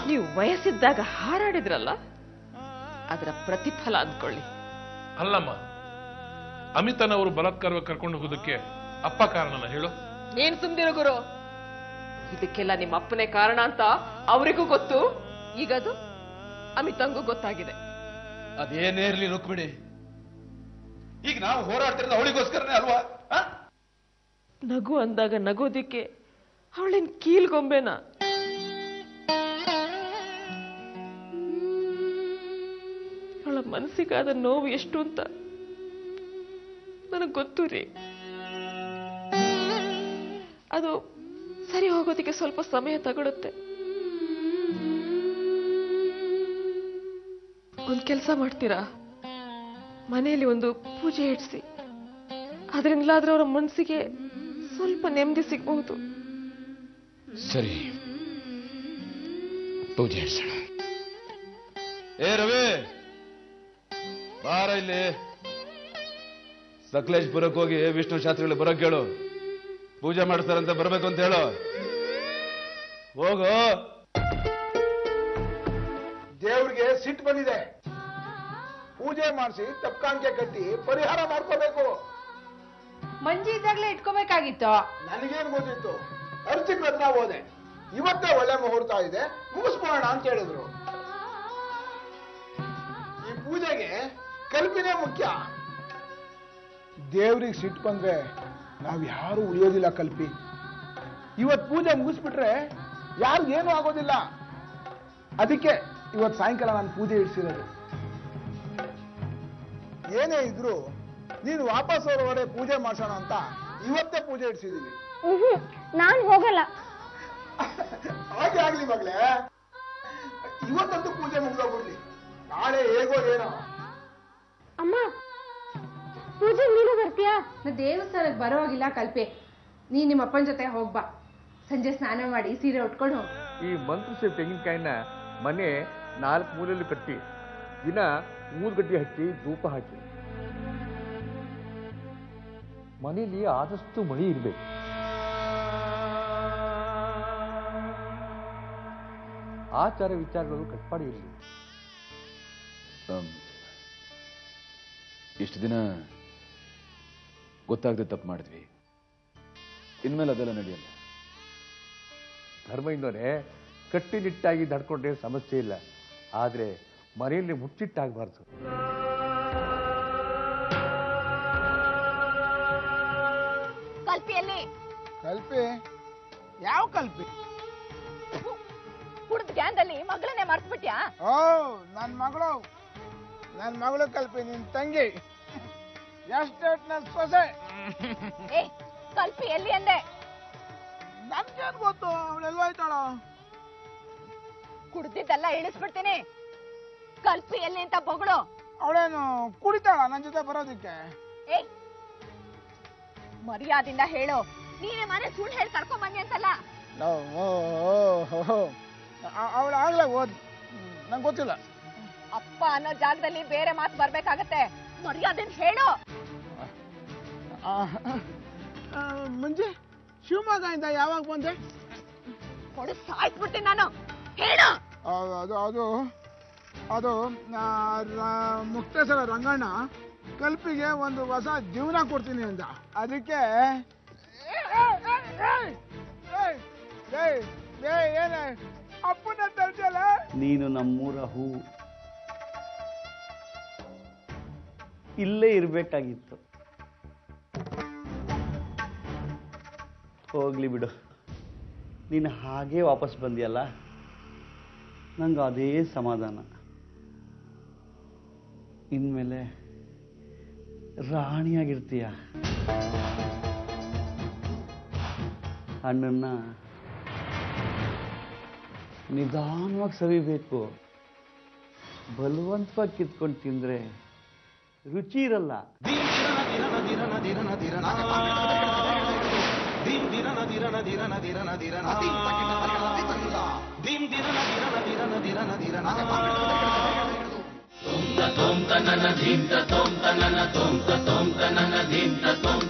ನೀವು ವಯಸ್ಸಿದ್ದಾಗ ಹಾರಾಡಿದ್ರಲ್ಲ, ಅದರ ಪ್ರತಿಫಲ ಅಂದ್ಕೊಳ್ಳಿ. ಅಲ್ಲಮ್ಮ, ಅಮಿತನವರು ಬಲಾತ್ಕಾರವಾಗಿ ಕರ್ಕೊಂಡು ಹೋಗೋದಕ್ಕೆ ಅಪ್ಪ ಕಾರಣನ ಹೇಳು. ಏನ್ ಸುಮ್ದಿರು ಗುರು, ಇದಕ್ಕೆಲ್ಲ ನಿಮ್ಮ ಅಪ್ಪನೇ ಕಾರಣ ಅಂತ ಅವರಿಗೂ ಗೊತ್ತು. ಈಗ ಅದು ಅಮಿತಂಗೂ ಗೊತ್ತಾಗಿದೆ. ಅದೇನೇ ಇರ್ಲಿ ರುಕ್ಮಿಣಿ, ಈಗ ನಾವು ಹೋರಾಡ್ತಿರೋದು ಅವಳಿಗೋಸ್ಕರನೇ ಅಲ್ವಾ? ನಗು ಅಂದಾಗ ನಗೋದಿಕ್ಕೆ ಅವಳೇನ್ ಕೀಲ್ಗೊಂಬೆನಾ? ಅವಳ ಮನಸ್ಸಿಗಾದ ನೋವು ಎಷ್ಟು ಅಂತ ನನಗೆ ಗೊತ್ತು ರೀ. ಅದು ಸರಿ ಹೋಗೋದಿಕ್ಕೆ ಸ್ವಲ್ಪ ಸಮಯ ತಗೊಳುತ್ತೆ. ಒಂದ್ ಕೆಲಸ ಮಾಡ್ತೀರಾ? ಮನೆಯಲ್ಲಿ ಒಂದು ಪೂಜೆ ಇಡ್ಸಿ, ಅದರಿಂದಲಾದ್ರೂ ಅವರ ಮನಸ್ಸಿಗೆ ಸ್ವಲ್ಪ ನೆಮ್ಮದಿ ಸಿಗಬಹುದು. ಸರಿ, ಪೂಜೆ ಇಡ್ಸೋಣ. ಏ ರವಿ, ಬಾರ ಇಲ್ಲಿ. ಸಕಲೇಶ್ಪುರಕ್ಕೆ ಹೋಗಿ ವಿಷ್ಣು ಶಾಸ್ತ್ರಿಗಳು ಬರೋಕ್ ಹೇಳು. ಪೂಜೆ ಮಾಡಿಸ್ತಾರಂತ ಬರ್ಬೇಕು ಅಂತ ಹೇಳು. ಹೋಗು. ದೇವ್ರಿಗೆ ಸಿಟ್ಟು ಬಂದಿದೆ. ಪೂಜೆ ಮಾಡಿಸಿ ತಪ್ಕಾಣಿಕೆ ಕಟ್ಟಿ ಪರಿಹಾರ ಮಾಡ್ಕೋಬೇಕು. ಮಂಜಿ ಇದ್ದಾಗಲೇ ಇಟ್ಕೋಬೇಕಾಗಿತ್ತು. ನನಗೇನು ಗೊತ್ತಿತ್ತು? ಅರ್ಚಕ್ ಹತ್ರ ಹೋದೆ. ಇವತ್ತೇ ಒಳ್ಳೆ ಮುಹೂರ್ತ ಇದೆ, ಮುಗಿಸ್ಬೋಣ ಅಂತ ಹೇಳಿದ್ರು. ಈ ಪೂಜೆಗೆ ಕಲ್ಪಿನೇ ಮುಖ್ಯ. ದೇವ್ರಿಗೆ ಸಿಟ್ಟು ಬಂದ್ರೆ ನಾವ್ ಯಾರು ಉಳಿಯೋದಿಲ್ಲ ಕಲ್ಪಿ. ಇವತ್ ಪೂಜೆ ಮುಗಿಸ್ಬಿಟ್ರೆ ಯಾರಿಗೇನು ಆಗೋದಿಲ್ಲ. ಅದಕ್ಕೆ ಇವತ್ ಸಾಯಂಕಾಲ ನಾನು ಪೂಜೆ ಇಡ್ಸಿರೋದು. ಏನೇ ಇದ್ರು ನೀನು ವಾಪಸ್ ಹೊರಗಡೆ ಪೂಜೆ ಮಾಡ್ಸೋಣ ಅಂತ ಇವತ್ತೇ ಪೂಜೆ ಇಡ್ಸಿದೀನಿ. ನಾನು ಹೋಗಲ್ಲ. ಹಾಗೆ ಆಗ್ಲಿ ಮಗಳೇ, ಇವತ್ತಂತೂ ಪೂಜೆ ಮುಗ್ದೋಗ್ಬಿಡ್ಲಿ. ನಾಳೆ ಹೇಗೋ ಏನೋ. ಅಮ್ಮ, ಪೂಜೆ ನೀನು ಬರ್ತೀಯಾ? ನಾ ದೇವಸ್ಥಾನಕ್ಕೆ ಬರೋವಾಗಿಲ್ಲ ಕಲ್ಪೆ. ನೀ ನಿಮ್ಮ ಅಪ್ಪನ ಜೊತೆ ಹೋಗ್ಬಾ. ಸಂಜೆ ಸ್ನಾನ ಮಾಡಿ ಸೀರೆ ಉಟ್ಕೊಂಡು ಹೋಗು. ಈ ಮಂತ್ರಿಸಿದ ತೆಂಗಿನಕಾಯಿನ ಮನೆ 4 ಮೂಲೆಯಲ್ಲಿ ಕಟ್ಟಿ ದಿನ 3 ಗಡ್ಡೆ ಹಚ್ಚಿ ಧೂಪ ಹಾಕಿ. ಮನೆಯಲ್ಲಿ ಆದಷ್ಟು ಮಳಿ ಇರಬೇಕು. ಆಚಾರ ವಿಚಾರಗಳು ಕಟ್ಪಾಡಿ ಇರಲಿ. ಇಷ್ಟು ದಿನ ಗೊತ್ತಾಗದೆ ತಪ್ಪು ಮಾಡಿದ್ವಿ. ಇನ್ಮೇಲೆ ಅದೆಲ್ಲ ನಡೆಯಲ್ಲ. ಧರ್ಮ ಇನ್ನೋರೆ ಕಟ್ಟಿನಿಟ್ಟಾಗಿ ನಡ್ಕೊಂಡ್ರೆ ಸಮಸ್ಯೆ ಇಲ್ಲ, ಆದ್ರೆ ಮನೆಯಲ್ಲಿ ಮುಚ್ಚಿಟ್ಟಾಗಬಾರ್ದು. ಕಲ್ಪಿಯಲ್ಲಿ ಕಲ್ಪಿ? ಯಾವ ಕಲ್ಪಿ? ಕುಡ್ದ ಗ್ಯಾಂದಲ್ಲಿ ಮಗಳನ್ನೇ ಮರ್ತ್ಬಿಟ್ಯಾ? ಓ, ನನ್ ಮಗಳು ಕಲ್ಪಿ, ನಿನ್ ತಂಗಿ. ಎಸ್ಟೇಟ್ ನ ಸೊಸೆ. ಏ, ಕಲ್ಪಿ ಎಲ್ಲಿ ಅಂದೆ? ನನ್ಗೇನ್ ಗೊತ್ತು, ಅವಳೆಲ್ಲ ಹೋಯ್ತಾಳ. ಕುಡ್ದಿದ್ದೆಲ್ಲ ಇಳಿಸ್ಬಿಡ್ತೀನಿ. ಕಲ್ಪಿ ಎಲ್ಲಿ ಅಂತ ಬೊಗಳು. ಅವಳೇನು ಕುಡಿತಾಳ ನನ್ ಜೊತೆ ಬರೋದಿಕ್ಕೆ? ಏಯ್, ಮರ್ಯಾದಿಂದ ಹೇಳು. ನೀನೇ ಮನೆ ಸುಳ್ಳು ಹೇಳಿ ಕರ್ಕೊಂಡ್ ಬಂದಿ ಅಂತಲ್ಲ. ಅವಳು ಆಗ್ಲೇ ಓದ್, ನಂಗೆ ಗೊತ್ತಿಲ್ಲ. ಅಪ್ಪ ಅನ್ನೋ ಜಾಗದಲ್ಲಿ ಬೇರೆ ಮಾತು ಬರ್ಬೇಕಾಗತ್ತೆ. ಮರ್ಯಾದೆನ್ ಹೇಳು. ಮುಂಜೆ ಶಿವಮೊಗ್ಗದಿಂದ ಯಾವಾಗ ಬಂದೆ? ಕೊಡು ಸಾಯ್ಸ್ಬಿಡ್ತೀನಿ ನಾನು. ಹೇಳು. ಅದು ಮುಕ್ತೇಶ್ವರ ರಂಗಣ್ಣ ಕಲ್ಪಿಗೆ ಒಂದು ಹೊಸ ಜೀವನ ಕೊಡ್ತೀನಿ ಅಂತ. ಅದಕ್ಕೆ ಏನ ಅಪ್ಪನ ತರ್ತಿಯಲ್ಲ? ನೀನು ನಮ್ಮೂರ ಹೂ, ಇಲ್ಲೇ ಇರ್ಬೇಕಾಗಿತ್ತು. ಹೋಗ್ಲಿ ಬಿಡು, ನೀನು ಹಾಗೇ ವಾಪಸ್ ಬಂದಿಯಲ್ಲ, ನಂಗೆ ಅದೇ ಸಮಾಧಾನ. ಇನ್ಮೇಲೆ ರಾಣಿಯಾಗಿರ್ತೀಯ. ಹಣ್ಣನ್ನ ನಿಧಾನವಾಗಿ ಸವಿಬೇಕು. ಬಲವಂತವಾಗಿ ಕಿತ್ಕೊಂಡು ತಿಂದ್ರೆ ರುಚಿ ಇರಲ್ಲ. Tom ta na na dim ta tom ta na na tom ta na dim ta tom